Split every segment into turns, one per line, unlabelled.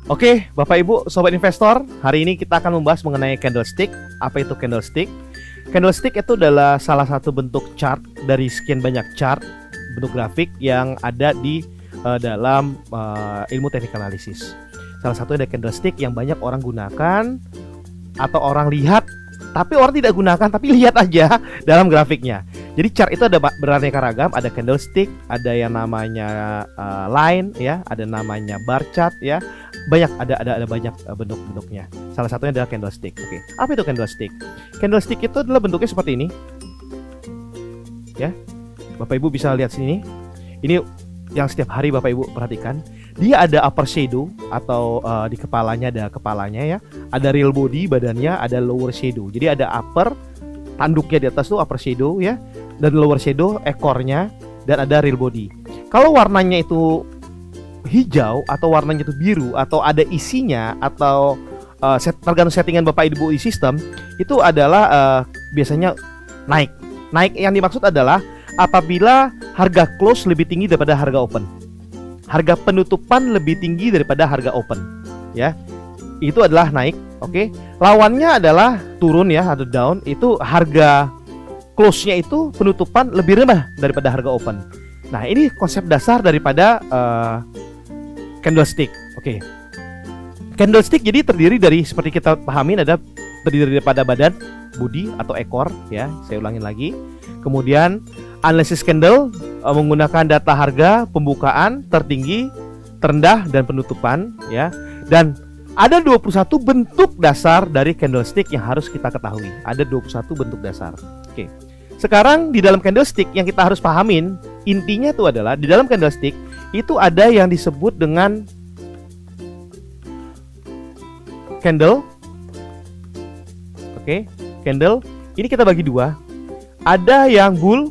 Oke, Bapak Ibu, Sobat Investor, hari ini kita akan membahas mengenai candlestick. Apa itu candlestick? Candlestick itu adalah salah satu bentuk chart dari sekian banyak chart bentuk grafik yang ada di dalam ilmu teknik analisis. Salah satu ada candlestick yang banyak orang gunakan atau orang lihat, tapi orang tidak gunakan, tapi lihat aja dalam grafiknya. Jadi chart itu ada beraneka ragam, ada candlestick, ada yang namanya line ya, ada namanya bar chart ya. Banyak ada banyak bentuk-bentuknya. Salah satunya adalah candlestick. Oke. Apa itu candlestick? Candlestick itu adalah bentuknya seperti ini. Ya. Bapak Ibu bisa lihat sini. Ini yang setiap hari Bapak Ibu perhatikan. Dia ada upper shadow atau di kepalanya ada kepalanya ya. Ada real body badannya, ada lower shadow. Jadi ada upper, tanduknya di atas tuh upper shadow ya, dan lower shadow ekornya, dan ada real body. Kalau warnanya itu hijau atau warnanya itu biru atau ada isinya atau tergantung settingan Bapak Ibu di sistem, itu adalah biasanya naik. Naik yang dimaksud adalah apabila harga close lebih tinggi daripada harga open. Harga penutupan lebih tinggi daripada harga open, ya. Itu adalah naik, oke. Lawannya adalah turun ya atau down, itu harga close-nya itu penutupan lebih rendah daripada harga open. Nah, ini konsep dasar daripada candlestick. Oke. Candlestick jadi terdiri dari, seperti kita pahamin, ada terdiri daripada badan, body atau ekor ya. Saya ulangin lagi. Kemudian analysis candle menggunakan data harga, pembukaan, tertinggi, terendah, dan penutupan ya. Dan ada 21 bentuk dasar dari candlestick yang harus kita ketahui. Ada 21 bentuk dasar. Oke. Sekarang di dalam candlestick yang kita harus pahamin, intinya itu adalah di dalam candlestick itu ada yang disebut dengan candle. Oke, candle. Ini kita bagi dua. Ada yang bull,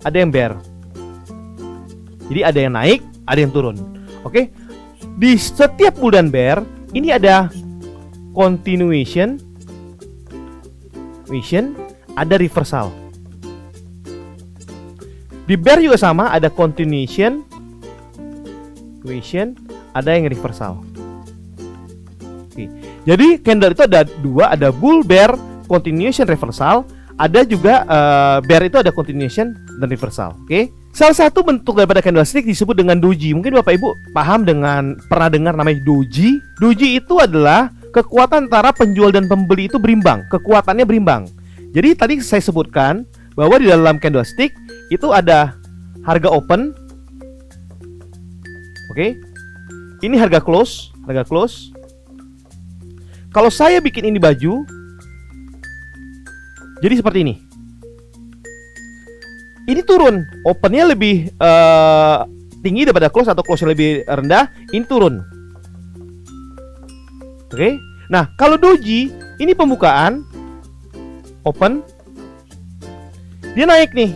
ada yang bear. Jadi ada yang naik, ada yang turun. Oke. Di setiap bull dan bear ini ada continuation, ada reversal. Di bear juga sama, ada continuation, ada yang reversal. Oke. Jadi candle itu ada dua, ada bull, bear, continuation, reversal. Ada juga bear itu ada continuation dan reversal. Oke. Salah satu bentuk daripada candlestick disebut dengan doji. Mungkin Bapak Ibu paham pernah dengar namanya doji. Doji itu adalah kekuatan antara penjual dan pembeli itu berimbang. Kekuatannya berimbang. Jadi tadi saya sebutkan bahwa di dalam candlestick itu ada harga open. Oke. Ini harga close, Kalau saya bikin ini baju, jadi seperti ini. Ini turun, opennya lebih tinggi daripada close atau close-nya lebih rendah, ini turun. Oke. Nah, kalau doji, ini pembukaan, open, dia naik nih.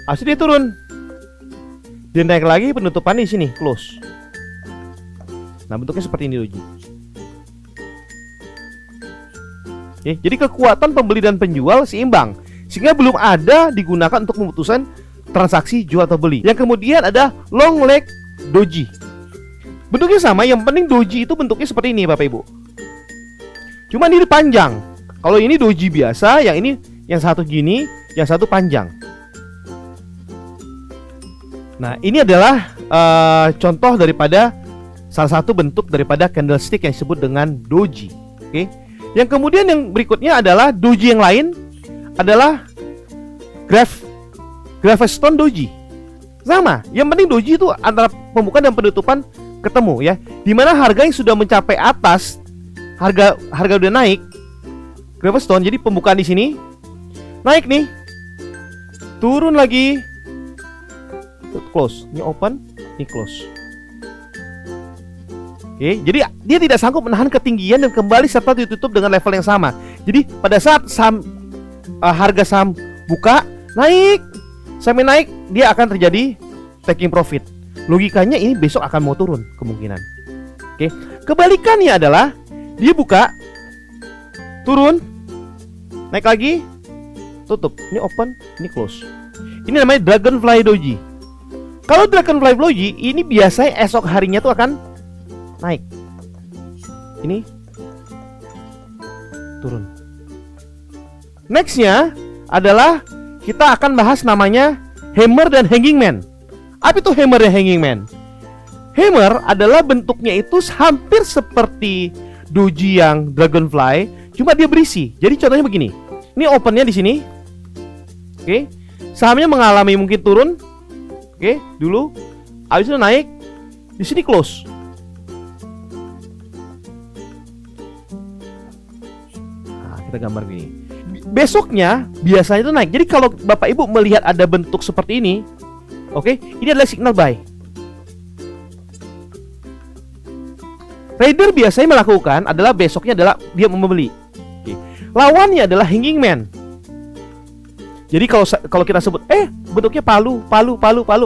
Asli dia turun. Dia naik lagi, penutupan di sini close. Nah, bentuknya seperti ini doji. Oke, jadi kekuatan pembeli dan penjual seimbang, sehingga belum ada digunakan untuk memutuskan transaksi jual atau beli. Yang kemudian ada long leg doji. Bentuknya sama, yang penting doji itu bentuknya seperti ini Bapak Ibu. Cuma ini panjang. Kalau ini doji biasa, yang ini yang satu gini, yang satu panjang. Nah, ini adalah contoh daripada salah satu bentuk daripada candlestick yang disebut dengan doji. Oke. Yang kemudian yang berikutnya adalah doji yang lain adalah Gravestone doji. Sama, yang penting doji itu antara pembukaan dan penutupan ketemu ya. Dimana harga yang sudah mencapai atas, harga udah naik, Gravestone, jadi pembukaan di sini naik nih, turun lagi, close. Ini open, ini close. Oke, jadi dia tidak sanggup menahan ketinggian dan kembali serta ditutup dengan level yang sama. Jadi pada saat harga saham buka naik, sampai naik, dia akan terjadi taking profit. Logikanya ini besok akan mau turun kemungkinan. Oke, kebalikannya adalah dia buka, turun, naik lagi, tutup. Ini open, ini close. Ini namanya Dragonfly doji. Kalau Dragonfly Floji ini biasanya esok harinya tuh akan naik. Ini turun. Nextnya adalah kita akan bahas namanya Hammer dan Hanging Man. Apa itu Hammer dan Hanging Man? Hammer adalah bentuknya itu hampir seperti doji yang Dragonfly, cuma dia berisi. Jadi contohnya begini. Ini opennya di sini. Oke. Sahamnya mengalami mungkin turun. Oke, dulu. Habis itu naik. Di sini close. Nah, kita gambar begini. Besoknya biasanya itu naik. Jadi kalau Bapak Ibu melihat ada bentuk seperti ini, oke, ini adalah signal buy. Trader biasanya melakukan adalah besoknya adalah dia membeli. Oke. Lawannya adalah Hanging Man. Jadi kalau kita sebut bentuknya palu.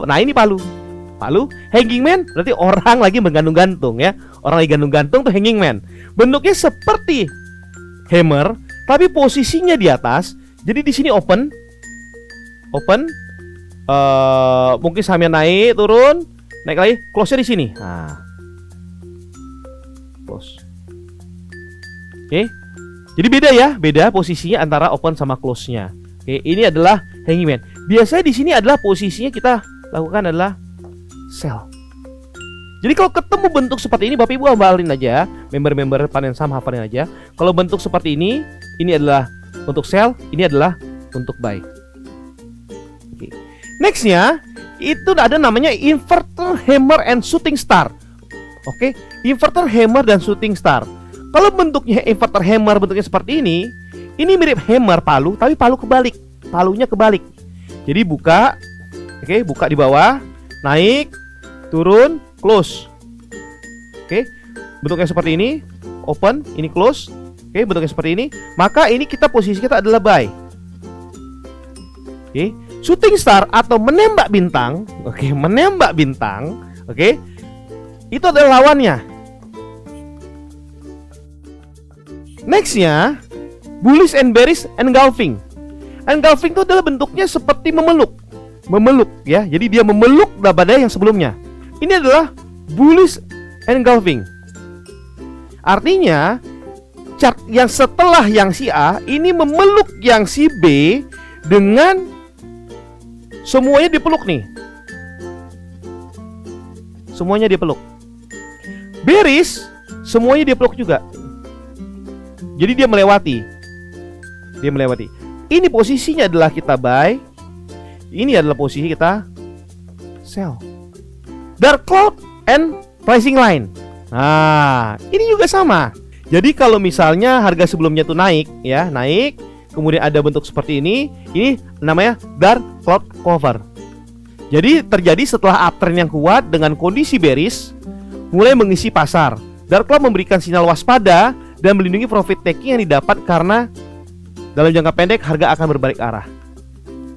Nah, ini palu. Hanging Man berarti orang lagi menggantung-gantung ya. Orang lagi gantung-gantung tuh Hanging Man. Bentuknya seperti hammer, tapi posisinya di atas. Jadi di sini open. Mungkin sahamnya naik, turun, naik lagi, close-nya di sini. Nah. Close. Oke. Jadi beda posisinya antara open sama close-nya. Oke, ini adalah Hanging Man. Biasanya di sini adalah posisinya kita lakukan adalah sell. Jadi kalau ketemu bentuk seperti ini, Bapak Ibu hafalin aja, member-member panen saham hafalin aja. Kalau bentuk seperti ini adalah untuk sell, ini adalah untuk buy. Oke. Nextnya itu ada namanya inverter hammer and shooting star. Oke, inverter hammer dan shooting star. Kalau bentuknya inverter hammer bentuknya seperti ini mirip hammer palu, tapi palu kebalik. Palunya kebalik. Jadi buka, oke, buka di bawah, naik, turun, close. Oke, bentuknya seperti ini, open, ini close. Oke, bentuknya seperti ini. Maka ini posisi kita adalah buy. Oke, shooting star atau menembak bintang. Oke, menembak bintang. Oke, itu adalah lawannya. Nextnya bullish and bearish engulfing. Engulfing itu adalah bentuknya seperti memeluk ya. Jadi dia memeluk daripada yang sebelumnya. Ini adalah bullish engulfing. Artinya chart yang setelah yang si A ini memeluk yang si B dengan semuanya dipeluk nih. Semuanya dipeluk. Bearish semuanya dipeluk juga. Jadi dia melewati. Ini posisinya adalah kita buy. Ini adalah posisi kita sell. Dark cloud and pricing line. Nah, ini juga sama. Jadi kalau misalnya harga sebelumnya tuh naik ya, naik, kemudian ada bentuk seperti ini namanya dark cloud cover. Jadi terjadi setelah uptrend yang kuat dengan kondisi bearish mulai mengisi pasar. Dark cloud memberikan sinyal waspada dan melindungi profit taking yang didapat karena dalam jangka pendek harga akan berbalik arah.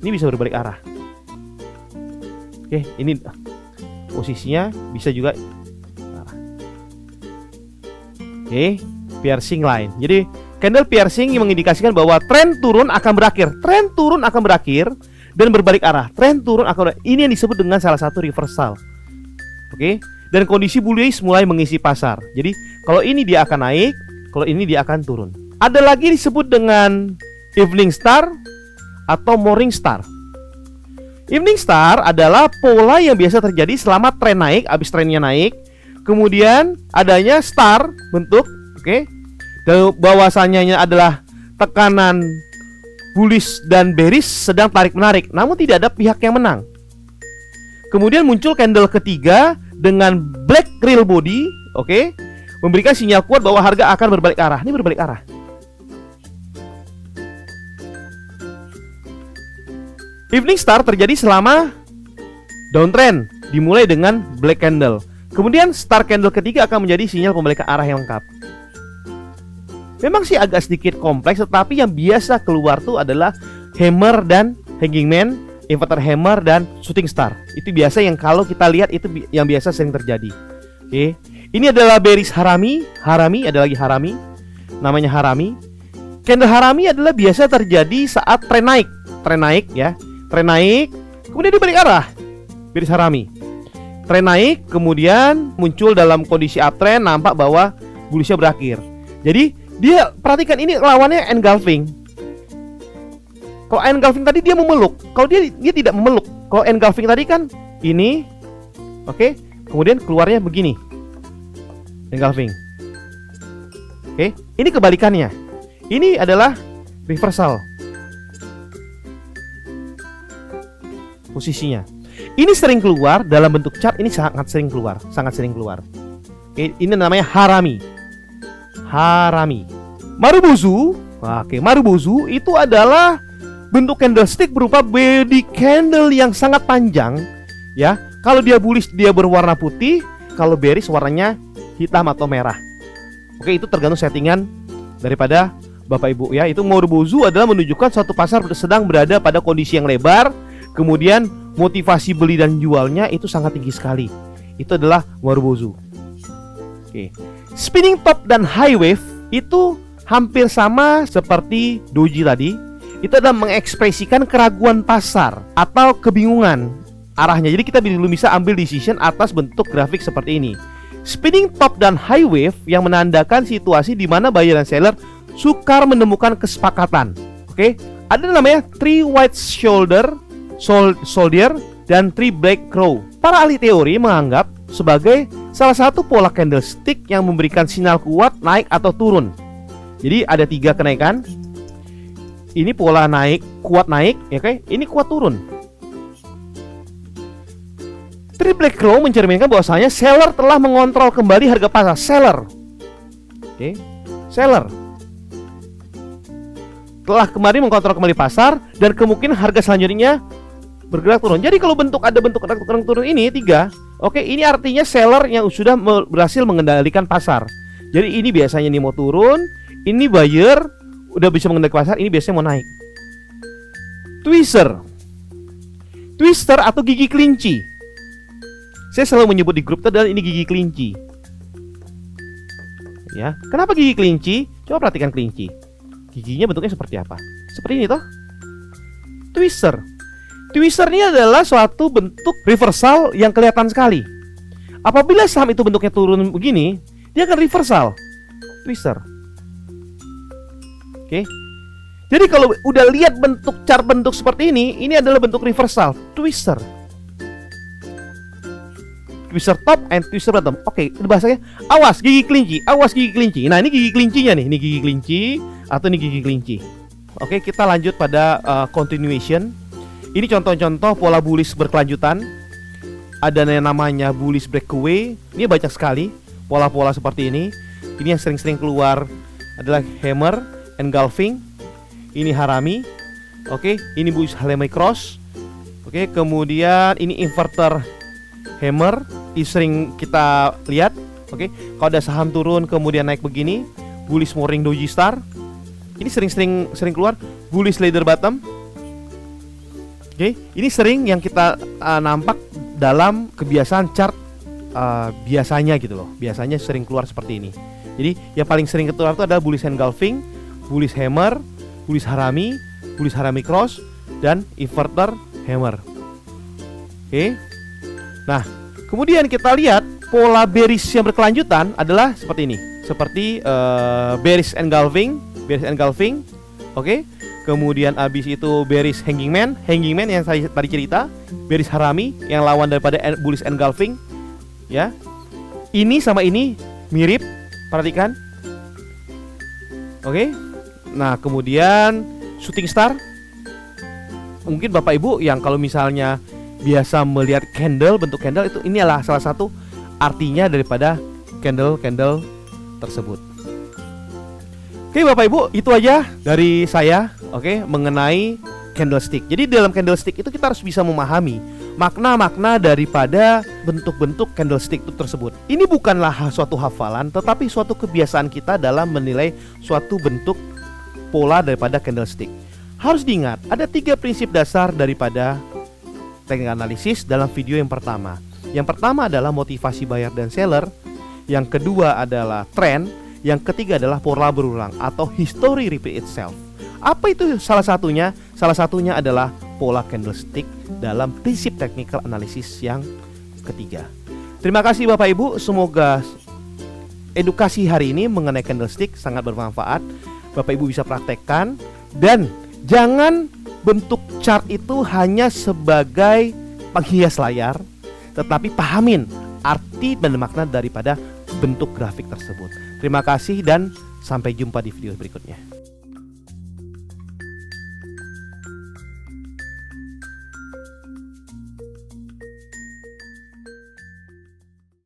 Ini bisa berbalik arah. Oke, ini posisinya bisa juga arah. Oke, piercing line. Jadi candle piercing yang mengindikasikan bahwa tren turun akan berakhir. Tren turun akan berakhir dan berbalik arah. Tren turun akan berakhir. Ini yang disebut dengan salah satu reversal. Oke, dan kondisi bullish mulai mengisi pasar. Jadi kalau ini dia akan naik, kalau ini dia akan turun. Ada lagi disebut dengan evening star atau morning star. Evening star adalah pola yang biasa terjadi selama tren naik, habis trennya naik, kemudian adanya star bentuk, oke. Dan bahwasannya adalah tekanan bullish dan bearish sedang tarik menarik, namun tidak ada pihak yang menang. Kemudian muncul candle ketiga dengan black real body, oke, memberikan sinyal kuat bahwa harga akan berbalik arah. Ini berbalik arah. Evening star terjadi selama downtrend, dimulai dengan black candle. Kemudian star candle ketiga akan menjadi sinyal pembalikan arah yang lengkap. Memang sih agak sedikit kompleks, tetapi yang biasa keluar tuh adalah hammer dan hanging man, inverter hammer dan shooting star. Itu biasa yang kalau kita lihat itu yang biasa sering terjadi. Oke. Ini adalah bearish harami. Harami ada lagi harami. Namanya harami. Candle harami adalah biasa terjadi saat tren naik. Tren naik ya. Tren naik, kemudian dibalik arah. Bearish harami. Tren naik, kemudian muncul dalam kondisi uptrend, nampak bahwa bullishnya berakhir. Jadi dia perhatikan ini lawannya engulfing. Kalau engulfing tadi dia memeluk, kalau dia tidak memeluk. Kalau engulfing tadi kan ini, oke, kemudian keluarnya begini, engulfing. Oke, ini kebalikannya. Ini adalah reversal posisinya. Ini sering keluar dalam bentuk chart, ini sangat sering keluar. Ini namanya harami. Marubozu. Oke, Marubozu itu adalah bentuk candlestick berupa body candle yang sangat panjang, ya. Kalau dia bullish dia berwarna putih, kalau bearish warnanya hitam atau merah. Oke, itu tergantung settingan daripada Bapak Ibu ya. Itu Marubozu adalah menunjukkan suatu pasar sedang berada pada kondisi yang lebar. Kemudian motivasi beli dan jualnya itu sangat tinggi sekali. Itu adalah Marubozu. Oke. Spinning top dan high wave itu hampir sama seperti doji tadi. Itu adalah mengekspresikan keraguan pasar atau kebingungan arahnya. Jadi kita belum bisa ambil decision atas bentuk grafik seperti ini. Spinning top dan high wave yang menandakan situasi di mana buyer dan seller sukar menemukan kesepakatan. Oke. Ada namanya three white soldier dan three black crow. Para ahli teori menganggap sebagai salah satu pola candlestick yang memberikan sinyal kuat naik atau turun. Jadi ada 3 kenaikan. Ini pola naik, kuat naik, ya oke. Ini kuat turun. Three black crow mencerminkan bahwasanya seller telah mengontrol kembali harga pasar. Seller telah kembali mengkontrol kembali pasar dan kemungkinan harga selanjutnya bergerak turun. Jadi kalau ada bentuk turun ini 3, oke, ini artinya seller yang sudah berhasil mengendalikan pasar. Jadi ini biasanya ini mau turun, ini buyer udah bisa mengendalikan pasar, ini biasanya mau naik. Twister atau gigi kelinci. Saya selalu menyebut di grup itu adalah ini gigi kelinci. Ya, kenapa gigi kelinci? Coba perhatikan kelinci. Giginya bentuknya seperti apa? Seperti ini toh. Twister ini adalah suatu bentuk reversal yang kelihatan sekali. Apabila saham itu bentuknya turun begini, dia akan reversal. Twister. Oke. Jadi kalau udah lihat bentuk chart bentuk seperti ini adalah bentuk reversal. Twister top and twister bottom. Oke, bahasanya awas gigi kelinci. Nah, ini gigi kelincinya nih. Ini gigi kelinci atau ini gigi kelinci. Oke, kita lanjut pada continuation. Ini contoh-contoh pola bullish berkelanjutan. Ada yang namanya bullish breakaway. Ini banyak sekali pola-pola seperti ini. Ini yang sering-sering keluar adalah hammer, engulfing. Ini harami. Oke, ini bullish harami cross. Oke, kemudian ini inverter hammer. Ini sering kita lihat. Oke, kalau ada saham turun kemudian naik begini, bullish mooring doji star. Ini sering keluar bullish ladder bottom. Oke, ini sering yang kita nampak dalam kebiasaan chart biasanya gitu loh. Biasanya sering keluar seperti ini. Jadi yang paling sering keluar itu adalah bullish engulfing, bullish hammer, bullish harami cross, dan inverter hammer. Oke. Nah, kemudian kita lihat pola bearish yang berkelanjutan adalah seperti ini. Seperti bearish engulfing. Oke. Kemudian abis itu bearish hanging man yang saya tadi cerita, bearish harami yang lawan daripada bullish engulfing, ya. Ini sama ini mirip, perhatikan. Oke. Nah, kemudian shooting star. Mungkin Bapak Ibu yang kalau misalnya biasa melihat bentuk candle itu, ini adalah salah satu artinya daripada candle tersebut. Oke Bapak Ibu, itu aja dari saya, oke, mengenai candlestick. Jadi dalam candlestick itu kita harus bisa memahami makna-makna daripada bentuk-bentuk candlestick itu tersebut. Ini bukanlah suatu hafalan, tetapi suatu kebiasaan kita dalam menilai suatu bentuk pola daripada candlestick. Harus diingat, ada 3 prinsip dasar daripada teknik analisis dalam video yang pertama. Yang pertama adalah motivasi buyer dan seller. Yang kedua adalah trend. Yang ketiga adalah pola berulang atau history repeat itself. Apa itu salah satunya? Salah satunya adalah pola candlestick dalam prinsip technical analysis yang ketiga. Terima kasih Bapak Ibu, semoga edukasi hari ini mengenai candlestick sangat bermanfaat. Bapak Ibu bisa praktekkan, dan jangan bentuk chart itu hanya sebagai penghias layar, tetapi pahamin arti dan makna daripada bentuk grafik tersebut. Terima kasih dan sampai jumpa di video berikutnya.